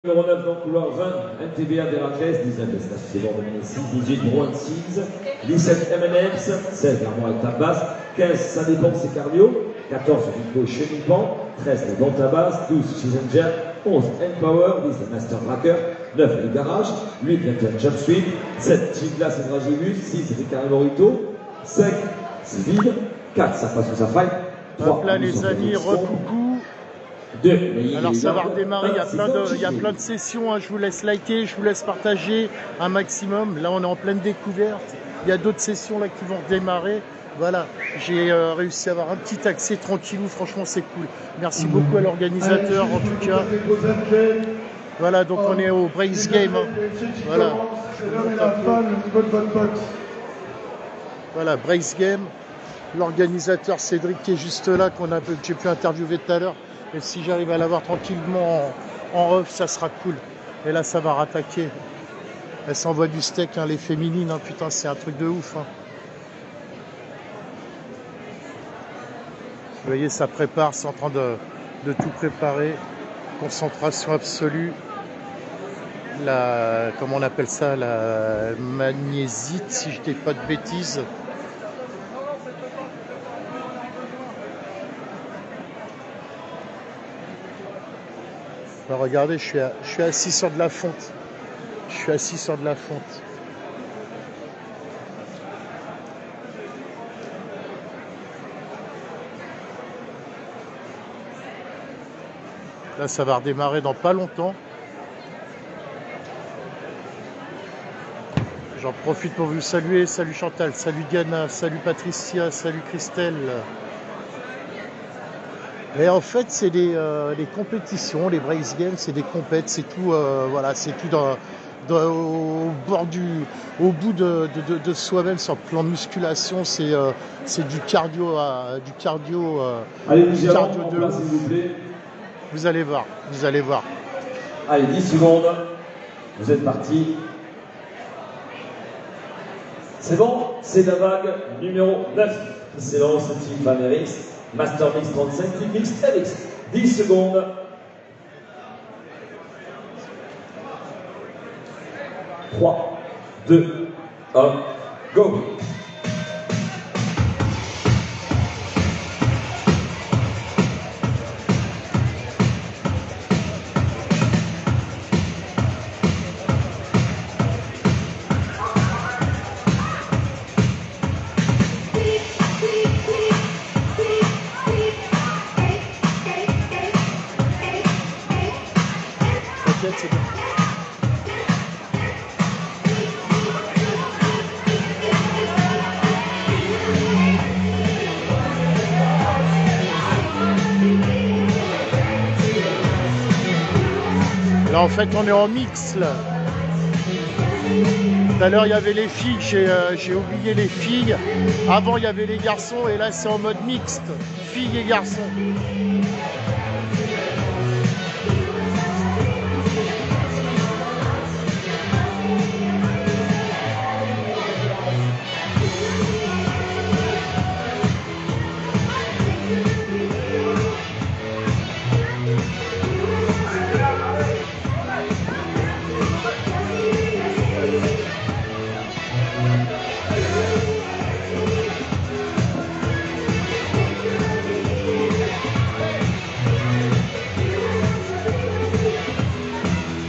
Numéro 9 dans le couloir 20, NTBA d'Héraclès, 19 Destination de Ménécis, 18 Brouhain Seeds, 17 M&M's, 16 L'armoire et Tabasse, 15 Ça dépend c'est cardio, 14 Rico Chemipan, 13 Les Bons Tabasse, 12 Chisenger, 11 N-Power, 10 le Master Tracker, 9 Les Garages, 8 21 Jump Street, 7 Giglas et Dragibus, 6 Ricard et Morito, 5 C'est vide, 4 Ça passe ou ça faille, 3 Hop là les amis, recoucou. Alors ça va redémarrer, il y a plein de sessions, hein. Je vous laisse liker, je vous laisse partager un maximum. Là on est en pleine découverte, il y a d'autres sessions là qui vont redémarrer. Voilà, j'ai réussi à avoir un petit accès tranquillou, franchement c'est cool. Merci beaucoup à l'organisateur en tout cas. Voilà, donc on est au Brace Game. Hein. Voilà. Voilà, Brace Game. L'organisateur Cédric qui est juste là, que j'ai pu interviewer tout à l'heure. Et si j'arrive à l'avoir tranquillement en off, ça sera cool. Et là, ça va rattaquer. Elle s'envoie du steak, hein, les féminines. Hein, putain, c'est un truc de ouf. Hein. Vous voyez, ça prépare, c'est en train de tout préparer. Concentration absolue. Comment on appelle ça? La magnésite, si je ne dis pas de bêtises. Alors regardez, je suis assis sur de la fonte. Je suis assis sur de la fonte. Là, ça va redémarrer dans pas longtemps. J'en profite pour vous saluer. Salut Chantal, salut Diana, salut Patricia, salut Christelle. Et en fait, c'est les compétitions, les Brace Games, c'est des compètes, c'est tout, voilà, c'est tout au bout de soi-même sur le plan de musculation, c'est du cardio, Allez, du cardio de place, s'il vous plaît. Vous allez voir, vous allez voir. Allez, 10 secondes, vous êtes partis. C'est bon, c'est la vague numéro 9. C'est bon, c'est Team Famerix. Master Mix 35, Team Mix LX. 10 secondes. Trois, 2, 1, go! Là en fait on est en mix là. Tout à l'heure il y avait les filles, j'ai oublié les filles. Avant il y avait les garçons et là c'est en mode mixte, filles et garçons.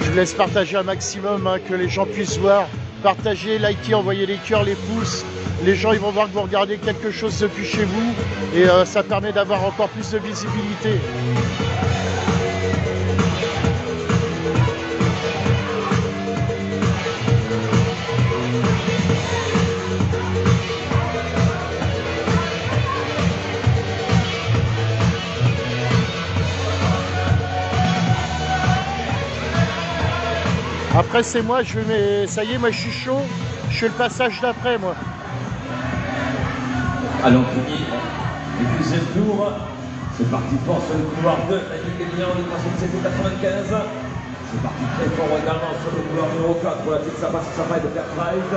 Je vous laisse partager un maximum, hein, que les gens puissent voir. Partagez, likez, envoyez les cœurs, les pouces. Les gens ils vont voir que vous regardez quelque chose depuis chez vous et ça permet d'avoir encore plus de visibilité. Après c'est moi, ça y est, moi je suis chaud, je fais le passage d'après moi. Allez, on finit le deuxième tour. C'est parti fort sur le couloir 2, la ligne est bien, on est passé de 95. C'est parti très fort également sur le couloir numéro 4 pour la petite ça passe, ça faille de faire drive.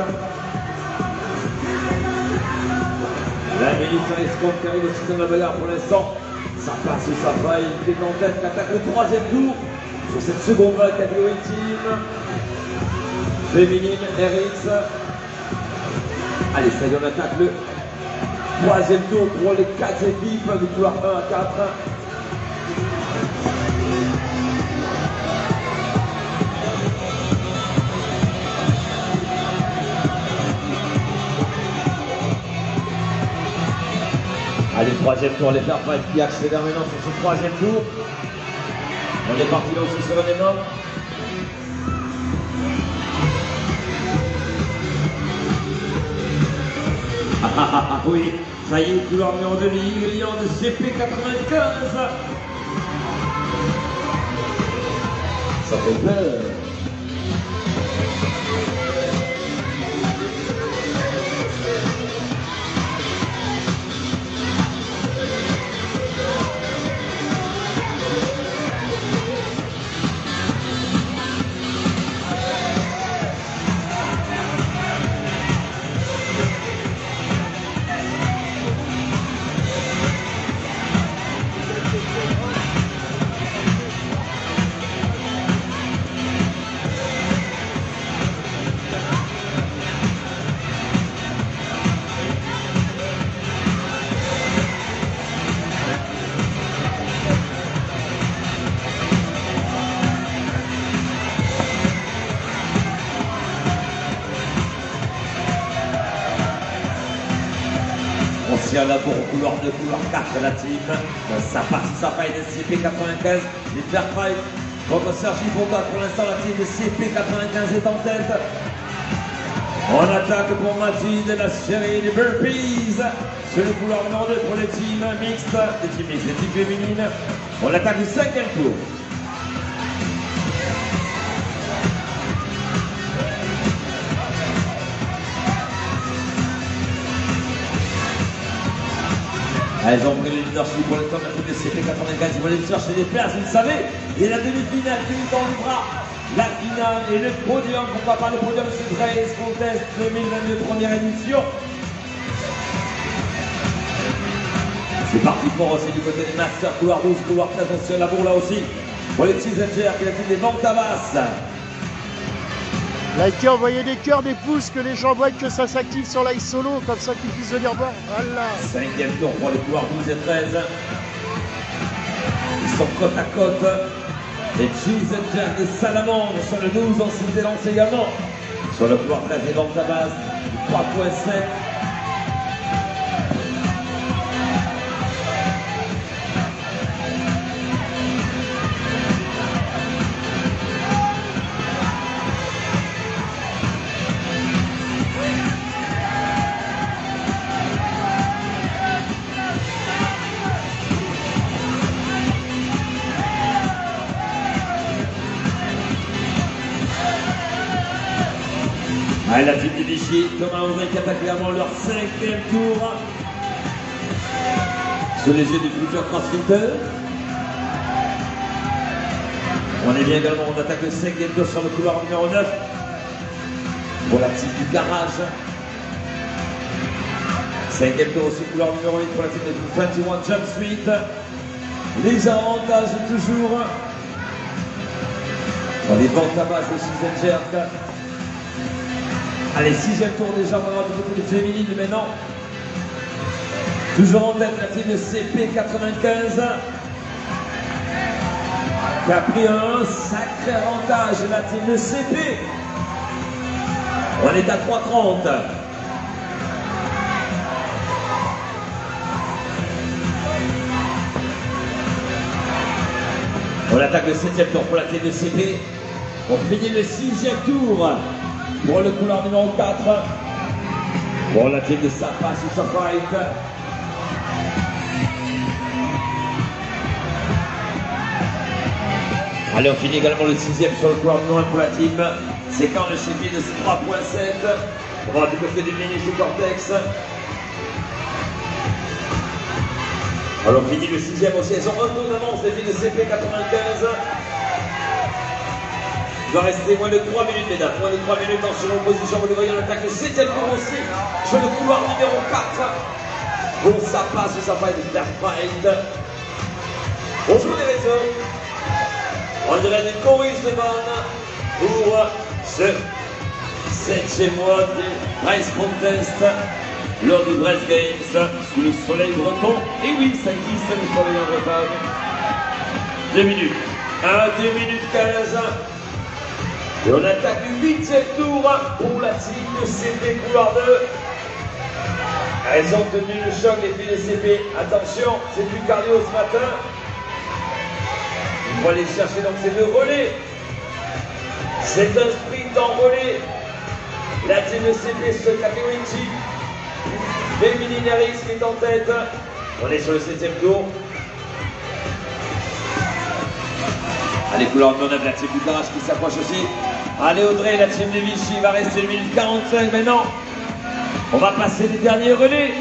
La militaire escompte qui arrive aussi dans la belle pour l'instant. Ça passe ou ça faille, il est en tête, qui attaque le troisième tour. sur cette seconde vague catégorie team. Féminine RX. Allez, ça y est, on attaque le troisième tour pour les 4 équipes du couloir 1 à 4. Allez, troisième tour, les fair fight qui accélèrent maintenant sur ce troisième tour. On est parti là aussi sur un énorme. Oui, ça y est, couloir numéro 2, l'ingrédient de CP95. Ça fait peur. Là pour couloir 2, couloir 4 la team. Ça passe, ça faille de CP95. Les fair fight contre Sergi Fonta. Pour l'instant, la team de CP95 est en tête. On attaque pour Mathilde de la série des burpees. Sur le couloir numéro 2 pour les teams mixtes. Les teams féminines. On attaque le 5e tour. Elles ont pris le leadership pour le temps de la CP95, ils vont aller chercher des places, vous le savez. Et la demi-finale qui nous dans le bras. La finale et le podium, pourquoi pas le podium sur Grace Contest 2022, première édition. C'est parti pour aussi du côté des Masters, couloir 12, couloir 13, on se fait la bourre là aussi. Pour les Challenger qui a fait des ventes à basse. Likez, envoyez des cœurs, des pouces, que les gens voient que ça s'active sur l'ice solo, comme ça qu'ils puissent venir voir. Voilà. 5e tour pour les couloirs 12 et 13. Ils sont côte à côte. Les Challenger des Salamandres sur le 12, on s'était lancé également. Sur le couloir 13, les ventes à base, 3.7. Allez, la team de Vichy, Thomas Audrey qui attaque clairement leur 5e tour. Sous les yeux du futur crossfitter. On est bien également, on attaque le 5e tour sur le couloir numéro 9. Pour la team du garage. 5e tour aussi, couloir numéro 8 pour la team de 21 Jump Street. Les avantages toujours. Dans les ventes à base de Challenger. Allez, 6e tour déjà, on va voir du côté des féminines maintenant. Toujours en tête la team de CP95. Qui a pris un sacré avantage, la team de CP. On est à 3,30. On attaque le 7e tour pour la team de CP. On finit le 6e tour. Pour le couloir numéro 4, pour la team de Ça passe ou Ça fight. Allez, on finit également le 6e sur le couloir numéro 1 pour la team. C'est quand le CP de 3.7. On va du côté du mini chez Cortex. Alors, on finit le 6e aussi. Elles ont un tour d'avance, les filles de CP95. Il va rester moins de 3 minutes, mesdames. Moins de 3 minutes dans une position. Vous le voyez, on attaque le 7e tour aussi. Sur le couloir numéro 4. Bon, ça passe, ça va être fair fight. Bonjour les réseaux. On dirait une chorus de bande pour ce 7e mois du Brest Contest lors du Brest Games sous le soleil breton. Et oui, ça glisse le soleil en Bretagne. 2 minutes. 2 minutes 15. Et on attaque du 8e tour pour la team de CP couloir 2. Elles ont tenu le choc les filles de CP. Attention, c'est du cardio ce matin. On va aller chercher donc ces 2 relais. C'est un sprint en relais. La team de CP sur le catégorie Jeep. Féminine Harris qui est en tête. On est sur le 7e tour. Allez, couloir 9, la team du garage qui s'approche aussi. Allez, Audrey, la team de Vichy va rester 1 minute 45 maintenant. On va passer les derniers relais.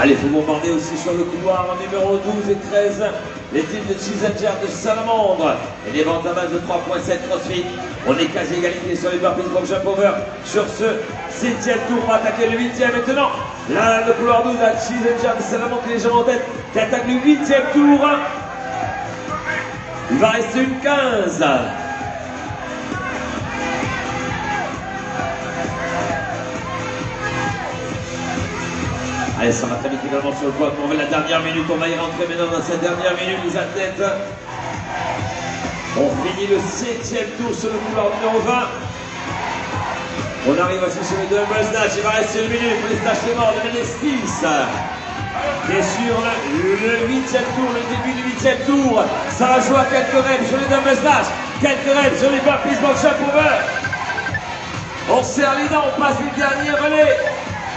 Allez, il faut bombarder aussi sur le couloir numéro 12 et 13. Les teams de Challenger de Salamandre. Et des ventes à base de 3.7 CrossFit. On est quasi égalité sur les burpees pour jump over. Sur ce 7e tour, on va attaquer le 8e maintenant. Là, le couloir 12, la Challenger de Salamandre qui est déjà en tête, qui attaque le 8e tour. Il va rester une 15. Allez, ça va très vite également sur le poids. On va la dernière minute, on va y rentrer maintenant dans cette dernière minute, les athlètes. On finit le 7e tour sur le couloir numéro 20. On arrive aussi sur les double snatch. Il va rester une minute pour les snatch de mort de Meneskis. Et sur le 8e tour, le début du 8e tour, ça va jouer à quelques reps sur les double snatch, quelques reps sur les burpees box jump over. On serre les dents, on passe les derniers relais.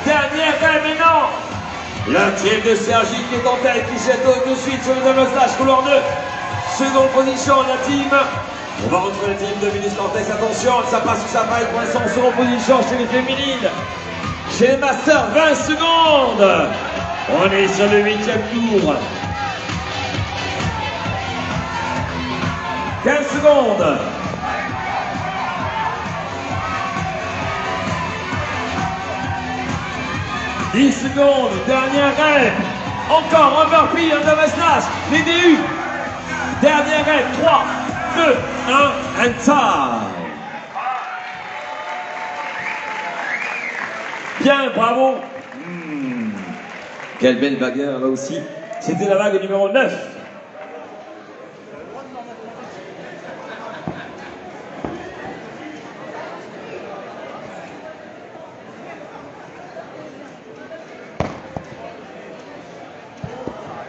Dernier rep maintenant. La team de Sergi qui est en tête, qui jette de suite sur le double snatch, couloir 2. Seconde position, la team. On va retrouver la team de Minus Cortex, attention, ça passe ou ça passe pour l'instant en seconde position chez les féminines. Chez les masters, 20 secondes. On est sur le 8e tour. 15 secondes. « 10 secondes, dernière rep. Encore un burpee, un double snatch. Les DU. Dernière rep, 3, 2, 1, and time. Bien, bravo. Quelle belle bagarre là aussi. C'était la vague numéro 9.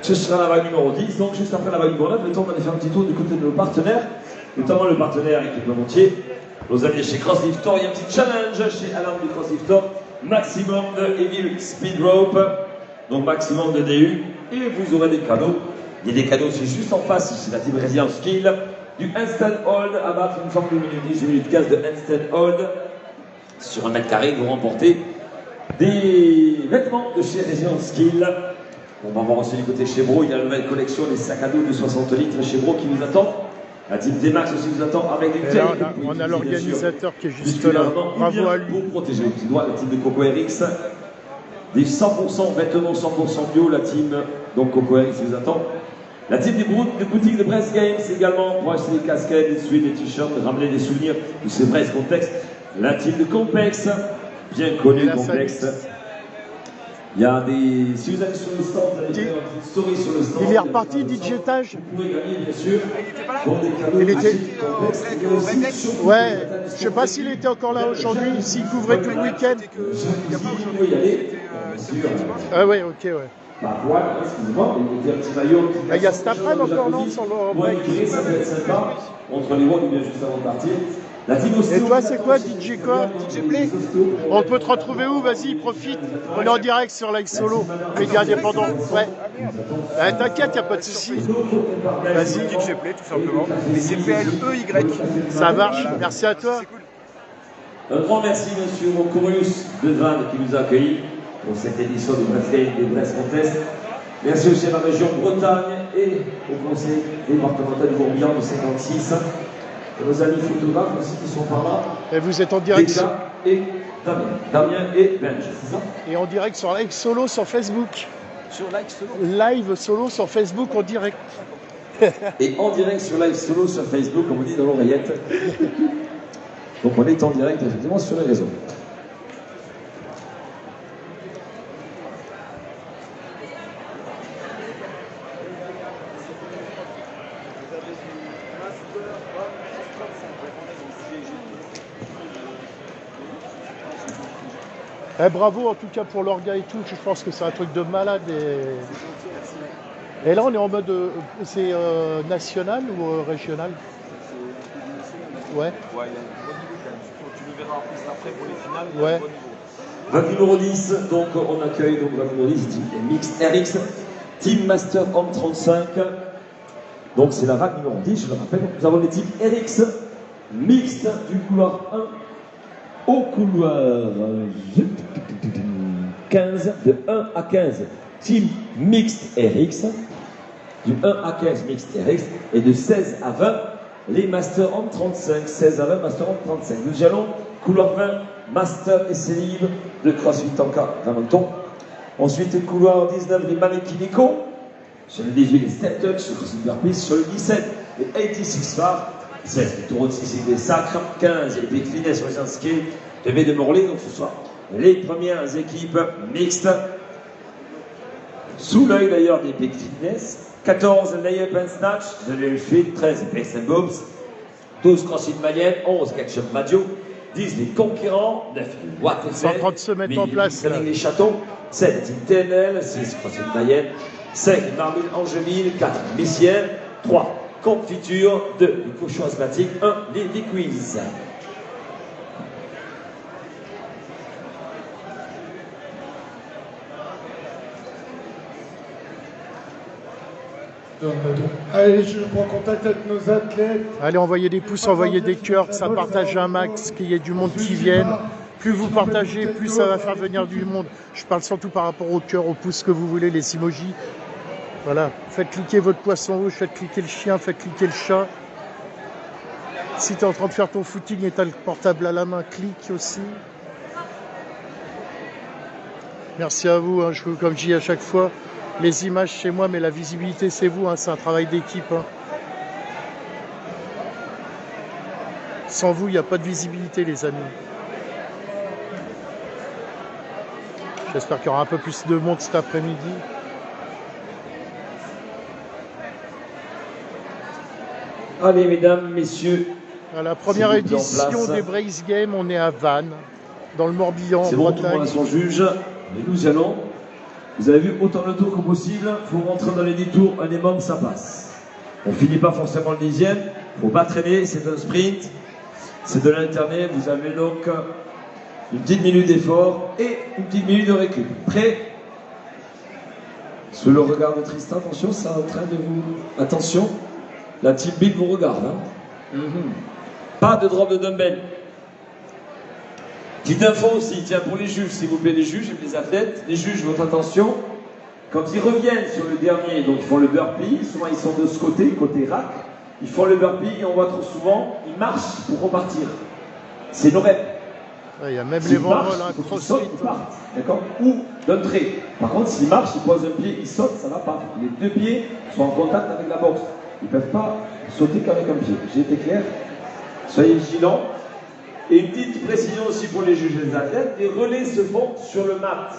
Ce sera la vague numéro 10, donc juste après la vague numéro 9, le temps d'aller faire un petit tour du côté de nos partenaires, notamment le partenaire équipementier, nos amis chez CrossLiftor. Il y a un petit challenge chez Alarm du CrossLiftor, maximum de Heavy Speed Rope, donc maximum de DU, et vous aurez des cadeaux. Il y a des cadeaux, c'est juste en face, c'est la team Resilient Skill, du Handstand Hold à battre, il me semble, 2 minutes 10, 2 minutes 15 de Handstand Hold. Sur 1 mètre carré, vous remportez des vêtements de chez Resilient Skill. On va voir aussi du côté Chevro, il y a la nouvelle collection des sacs à dos de 60 litres Chevro qui nous attend. La team D-Max aussi vous attend avec des tailles. On a l'organisateur qui est juste là. Bravo à lui. Pour protéger les petits doigts, la team de Coco RX. Des 100% vêtements 100% bio, la team donc Coco RX vous attend. La team des boutiques de Brest Games également pour acheter des casquettes, des sweats, des t-shirts, ramener des souvenirs de ces Brest Contest. La team de Compex, bien connu Compex. Il y a des... Si vous allez sur le stand, vous allez faire une petite story sur le stand. Il est reparti, DJ Tage. Vous pouvez gagner, bien sûr. Il était... Ouais, je sais pas s'il était encore là aujourd'hui, s'il couvrait tout le week-end. Ah ouais, ok, ouais. Il y a cet après-midi encore, non, sur le break. Ça peut être sympa. Entre les walks, bien juste avant de partir. Et toi, c'est quoi, DJ quoi? DJ Play. On peut te retrouver où? Vas-y, profite. On est en direct sur Live Solo, média indépendant. Ouais. T'inquiète, y a pas de souci. Vas-y. DJ Play, tout simplement. Et c'est PLEY. Ça marche. Merci à toi. Un grand merci, monsieur Mocorius de Vannes, qui nous a accueillis pour cette édition de Brest Games des Brest Contest. Merci aussi à la région Bretagne et au conseil départemental du Morbihan de 56. Et nos amis photographes aussi qui sont par là. Et vous êtes en direct. et Damien. Damien et Benj, c'est ça? Et en direct sur Live Solo sur Facebook. Sur Live Solo. Live Solo sur Facebook en direct. Et en direct sur Live Solo sur Facebook, comme on dit dans l'oreillette. Donc on est en direct effectivement sur les réseaux. Eh, bravo en tout cas pour l'orga et tout, je pense que c'est un truc de malade. Et là on est en mode, c'est national ou régional? Ouais. Ouais, il y a un bon niveau quand même. Tu le verras en plus après pour les finales, il y a Ouais. un bon niveau. Vague numéro 10, donc on accueille donc vague numéro 10, Team Mix RX, Team Master Homme 35. Donc c'est la vague numéro 10, je le rappelle. Nous avons les teams RX mixte du couloir 1 au couloir 15, de 1 à 15. Team mixte RX, du 1 à 15 mixte RX, et de 16 à 20, les Master Homme 35. 16 à 20, Master Homme 35. Nous allons couloir 20, Master essai libre de CrossFit Tanka Ramonton. Ensuite, couloir 19, les Manekiniko. Sur le 18, les Step Touch, sur CrossFit Burpees. Sur le 17, les 86 Bar. 16, les tours de 6 des sacres. 15, les Big Fitness sur les inscrits de B de Morlaix. Donc ce soir, les premières équipes mixtes. Sous l'œil d'ailleurs des Big Fitness. 14, Lay-Up and Snatch de l'Elfit. 13, Base and Boobs. 12, CrossFit Mayenne. 11, Ketchup Madio. 10 les conquérants, 9 les Watt Ils sont en train de se mettre en place. Les châteaux, 7 Team TNL, 6 CrossFit Mayenne, 5 Marmille Angeville, 4 Missienne, 3 Confiture, 2 les cochons asthmatiques, 1 les Liquiz. Allez, je prends contact avec nos athlètes. Allez, envoyez des pouces, envoyez des cœurs, que ça partage un max, qu'il y ait du monde qui vienne. Plus vous partagez, plus ça va faire venir du monde. Je parle surtout par rapport au cœur, aux pouces que vous voulez, les emojis. Voilà, faites cliquer votre poisson rouge, faites cliquer le chien, faites cliquer le chat. Si tu es en train de faire ton footing et tu as le portable à la main, clique aussi. Merci à vous, hein, comme je dis à chaque fois. Les images c'est moi, mais la visibilité c'est vous, hein, c'est un travail d'équipe. Hein. Sans vous, il n'y a pas de visibilité les amis. J'espère qu'il y aura un peu plus de monde cet après-midi. Allez mesdames, messieurs. À la première édition des Brace Games, on est à Vannes, dans le Morbihan, C'est en bon, Bretagne. tout le monde a son juge, mais nous y allons. Vous avez vu, autant de tours que possible, il faut rentrer dans les 10 tours, un minimum, ça passe. On finit pas forcément le 10e, il ne faut pas traîner, c'est un sprint, c'est de l'internet, vous avez donc une petite minute d'effort et une petite minute de récup. Prêt? Sous le regard de Tristan, attention, ça est en train de vous... Attention, la team Big vous regarde. Hein. Pas de drop de dumbbell. Petite info aussi, tiens, pour les juges, s'il vous plaît, les juges et les athlètes, les juges, votre attention, quand ils reviennent sur le dernier, donc ils font le burpee, souvent ils sont de ce côté, côté rack, ils font le burpee et on voit trop souvent, ils marchent pour repartir. C'est nos reps. Il y a même les banderoles, un ils crossfit. sautent, ils partent, d'accord? Ou d'un trait. Par contre, s'ils marchent, ils posent un pied, ils sautent, ça ne va pas. Les deux pieds sont en contact avec la boxe. Ils ne peuvent pas sauter qu'avec un pied. J'ai été clair? Soyez vigilants. Et une petite précision aussi pour les juges et les athlètes, les relais se font sur le mat.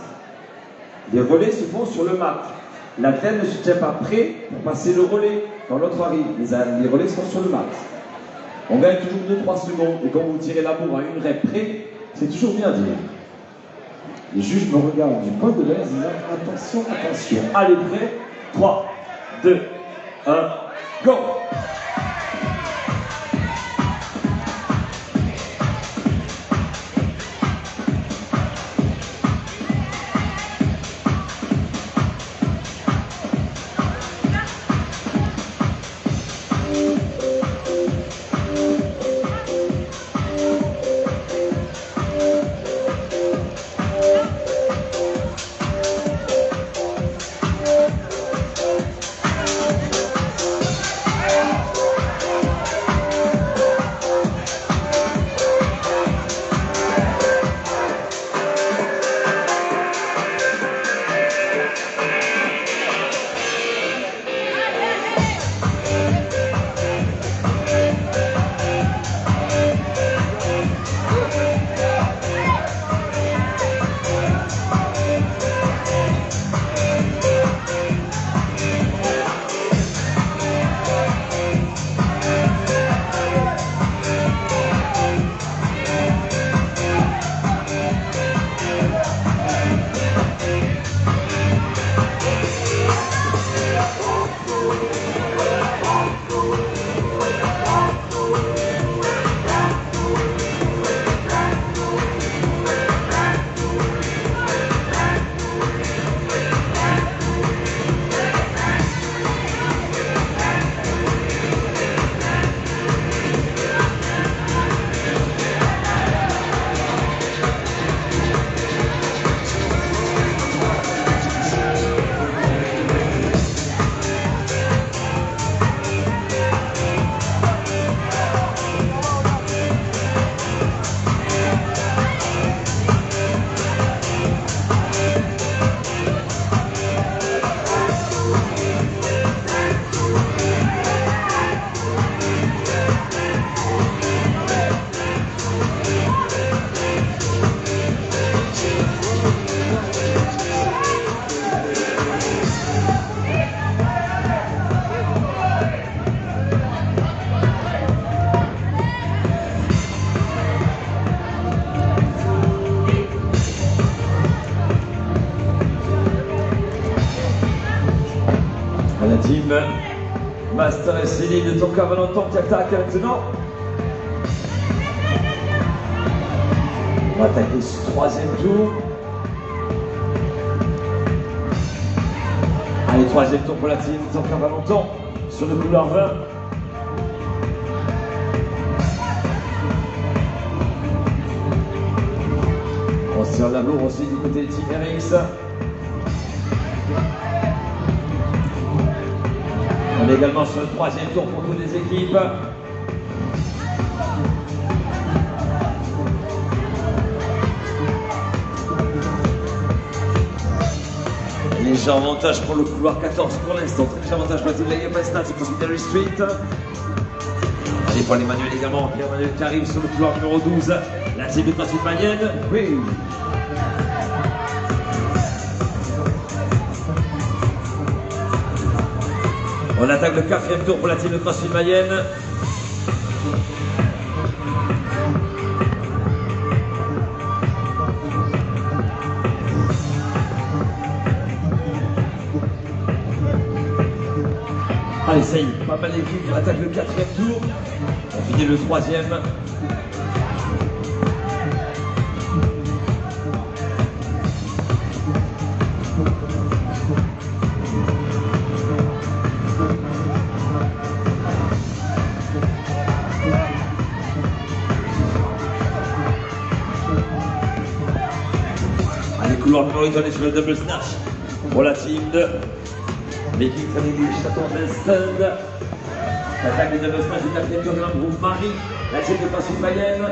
Les relais se font sur le mat. L'athlète ne se tient pas prêt pour passer le relais quand l'autre arrive. Les relais sont sur le mat. On gagne toujours 2-3 secondes. Et quand vous tirez la bourre à une rep près, c'est toujours bien à dire. Les juges me regardent du coin de l'air et disent attention, attention. Allez, prêt? 3, 2, 1, go! La team Master et Céline de Tonka Valentin qui attaque maintenant. On va attaquer ce troisième tour. Allez, troisième tour pour la team Tonka Valentin sur le couloir 20. On se tire la lourde aussi du côté de Team RX. On est également sur le troisième tour pour toutes les équipes. Léger avantage pour le couloir 14 pour l'instant. Très léger avantage pour la team de la Yopesta, c'est pour Secondary Street. Allez, pour Emmanuel également. Pierre-Emmanuel qui arrive sur le couloir numéro 12. La team de CrossFit Mayenne. Oui. On attaque le quatrième tour pour la team de CrossFit Mayenne. Allez, ça y est, pas mal d'équipes. On attaque le quatrième tour. On finit le troisième. Couloir numéro 8, on est sur le double snatch pour la team de l'équipe du Château d'Estelle. L'attaque du double snatch du quatrième tour de groupe Marie, la team de CrossFit Mayenne.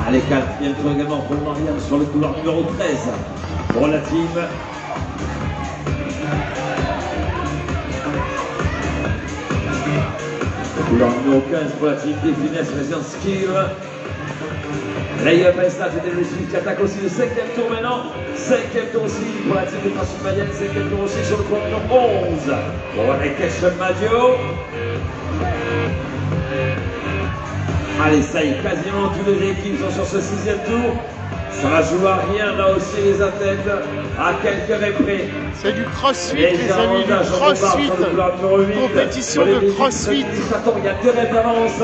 Allez, quatrième tour également pour Marianne sur le couloir numéro 13 pour la team. Couloir numéro 15 pour la team des Finesse Resident Skill. Là, il y a Pesta qui attaque aussi le cinquième tour maintenant. Cinquième tour aussi pour la team de CrossFit Mayenne. Cinquième tour aussi sur le couloir numéro 11 pour la Kesha Madio. Allez, ça y est, quasiment toutes les équipes sont sur ce sixième tour. Ça va jouer à rien là aussi les athlètes, à quelques près. C'est du crossfit les amis, du crossfit, compétition de crossfit. Il y a 2 rêves d'avance.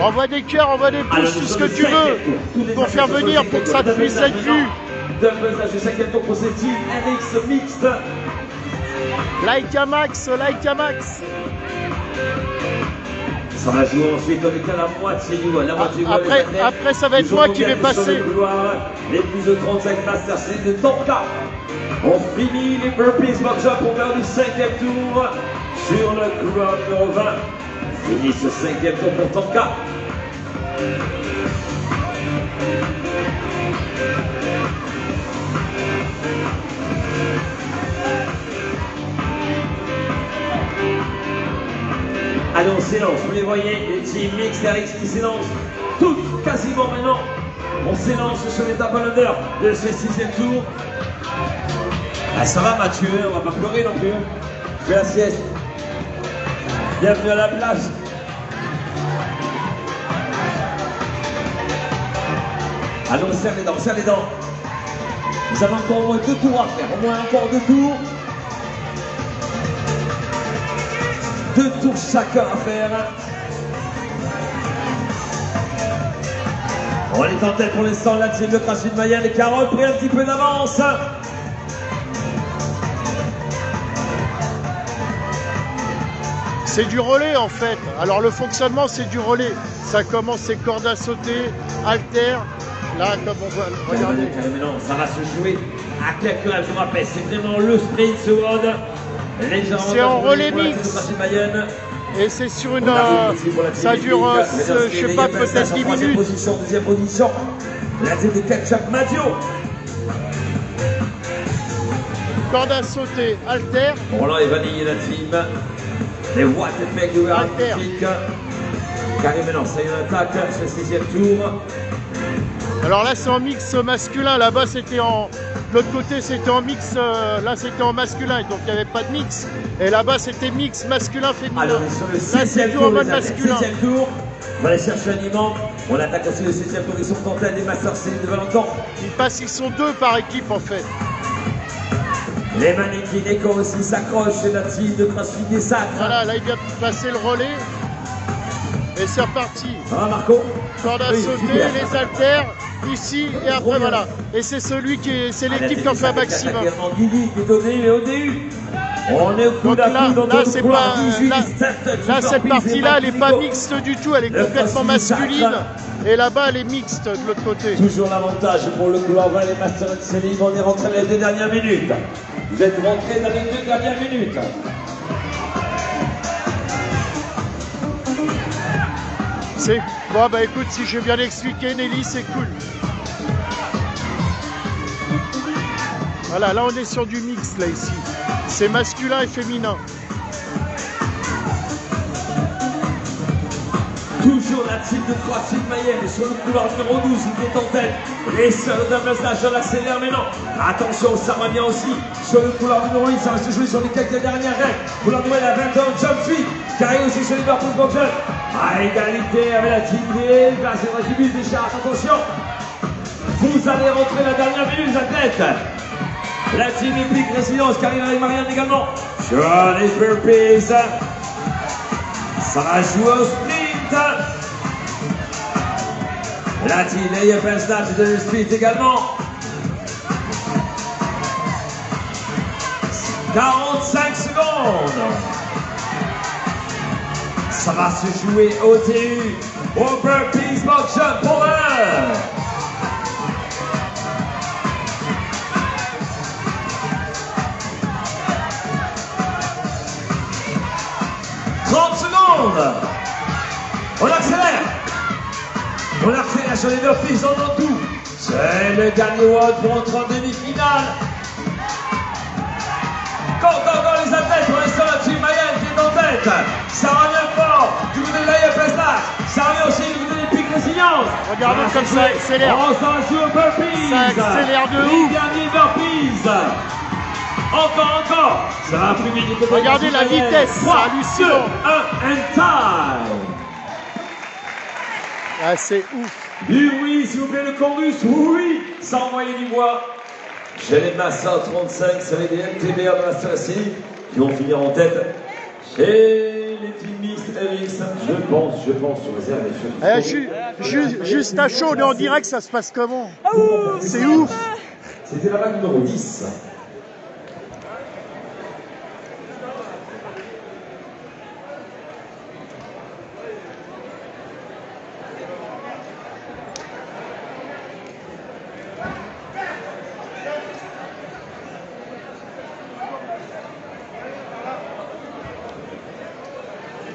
Envoie des cœurs, envoie des pouces, tout ce que tu veux pour faire venir, pour que ça puisse être vu. Double slash du cinquième tour pour cette team RX mixte. Like à max, like à max. Ça va jouer ensuite, on est à la moitié du voie. Après, ça va être moi qui vais passer. Les plus de 35 Master Series de Tonka. On finit les burpees box up pour faire du cinquième tour sur le couloir numéro 20. Fini ce cinquième tour pour Tonka. Allez, on s'élance, vous les voyez, les teams mixtes RX qui s'élancent, toutes quasiment maintenant. On s'élance sur l'étape à l'honneur de ce sixième tour. Ah, ça va Mathieu, on va pas pleurer non plus. Fais la sieste. Bienvenue à la plage. Allez, on serre les dents, on serre les dents. Nous avons encore au moins 2 tours à faire, au moins encore 2 tours. 2 tours chacun à faire. On est en tête pour l'instant, la team de CrossFit Mayenne et Carole pris un petit peu d'avance. C'est du relais en fait. Alors le fonctionnement c'est du relais. Ça commence, c'est corde à sauter, halter. Là, comme on voit, regardez. Ça va se jouer à quelques rêves, je me rappelle. C'est vraiment le sprint ce WOD. C'est en relais mix. Et c'est sur une... ça dure, je sais pas, peut-être 10 minutes. Deuxième position, la team de Ketchup Madio. Corde à sauter, halter. Roland et Vanille, la team. Les What Effect de Artistique. Carré maintenant, ça y est, une attaque sur le 6e tour. Alors là, c'est en mix masculin. Là-bas, c'était en De l'autre côté, c'était en mix, là c'était en masculin, donc il n'y avait pas de mix. Et là-bas, c'était mix masculin-féminin. Alors, sur le Là, 16e c'est tout en tour, mode les athlètes, masculin. 16e tour. On va aller chercher un imam. On attaque aussi le 16e tour. Ils sont en tête des Masters Céline de Valentin. Ils sont 2 par équipe en fait. Les mannequins Echo aussi s'accrochent. C'est la team de CrossFit des Sacres. Voilà, là il vient de passer le relais. Et c'est reparti. Ça va, Marco? Corde à Oui, sauter, super. les haltères, ici et après voilà. Et c'est celui qui est, c'est l'équipe qui en fait un maximum. Guigui qui est au DU et au DU. On est au coup Donc d'à là, coup dans là, notre c'est couloir pas, 18, là, 17, là, cette Tutor partie-là, elle Piz et n'est pas Magnifico. mixte du tout, elle est Le complètement CrossFit masculine. Sacre. Et là-bas, elle est mixte de l'autre côté. Toujours l'avantage pour le couloir 20, les Masters Céline. On est rentré dans les 2 dernières minutes. Vous êtes rentrés dans les 2 dernières minutes. C'est bon, bah écoute, si j'ai bien expliqué, Nelly, c'est cool. Voilà, là on est sur du mix, là ici. C'est masculin et féminin. Toujours la team de CrossFit Mayenne sur le couloir numéro 12, il est en tête. Les sœurs Double Nation accélèrent maintenant. Attention, ça va bien aussi. Sur le couloir numéro 8, ça va se jouer sur les quelques dernières règles. Couloir numéro 21, Jump Fit, qui arrive aussi sur les barres pour Boxer. À égalité avec la team D, grâce à la team des chartes. Attention, vous allez rentrer la dernière minute, les athlètes. La team Epic Résidence qui arrive avec Marianne également. Sur les burpees. Ça va jouer au sprint. La team AFL Snatch de le sprint également. 45 secondes. Ça va se jouer au TU. Au burpees box jump pour l'heure. 30 secondes. On accélère. On accélère sur les burpees en tout. C'est le dernier WOD pour entrer en demi-finale. Go, les athlètes, pour l'instant la team Mayenne qui est en tête. Ça revient fort du côté de l'AFL Snatch. Ça revient aussi du côté des Epic Résilience. Regardez comme ça accélère. On s'en joue au burpees. Ça accélère de Les ouf. derniers burpees. Encore. Ça va plus vite du côté de Regardez la Mayenne. vitesse, c'est 3, 2, hallucinant. 1 and time. Ah, c'est ouf. Oui, s'il vous plaît, le chorus, oui, sans envoyer du bois. Chez les Masters 35, c'est les MTBA de Masters City qui vont finir en tête. Chez les team mixtes MX, je pense, sur réserve. Juste à chaud, on est en direct, ça se passe comment? C'est ouf. C'était la vague numéro 10.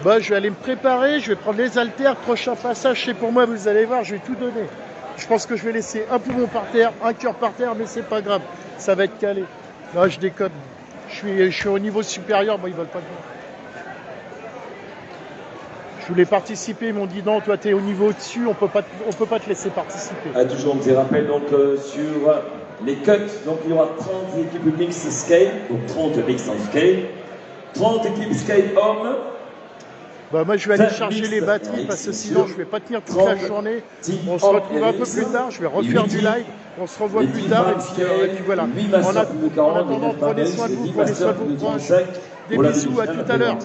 Bah, je vais aller me préparer, je vais prendre les haltères, prochain passage, c'est pour moi, vous allez voir, je vais tout donner. Je pense que je vais laisser un poumon par terre, un cœur par terre, mais c'est pas grave, ça va être calé. Non, je déconne. Je suis au niveau supérieur, moi ils veulent pas de moi. Je voulais participer, ils m'ont dit non, toi tu es au niveau au-dessus, on peut pas te laisser participer. Toujours un petit rappel donc sur les cuts, donc il y aura 30 équipes mixtes scale, donc 30 mixtes en scale, 30 équipes scale hommes. Bah moi je vais aller charger les batteries parce que sinon je vais pas tenir toute la journée. On se retrouve un peu plus tard, je vais refaire du live, on se revoit plus tard et puis voilà. En attendant, prenez soin de vous, prenez soin de vos proches. Des bisous, à tout à l'heure.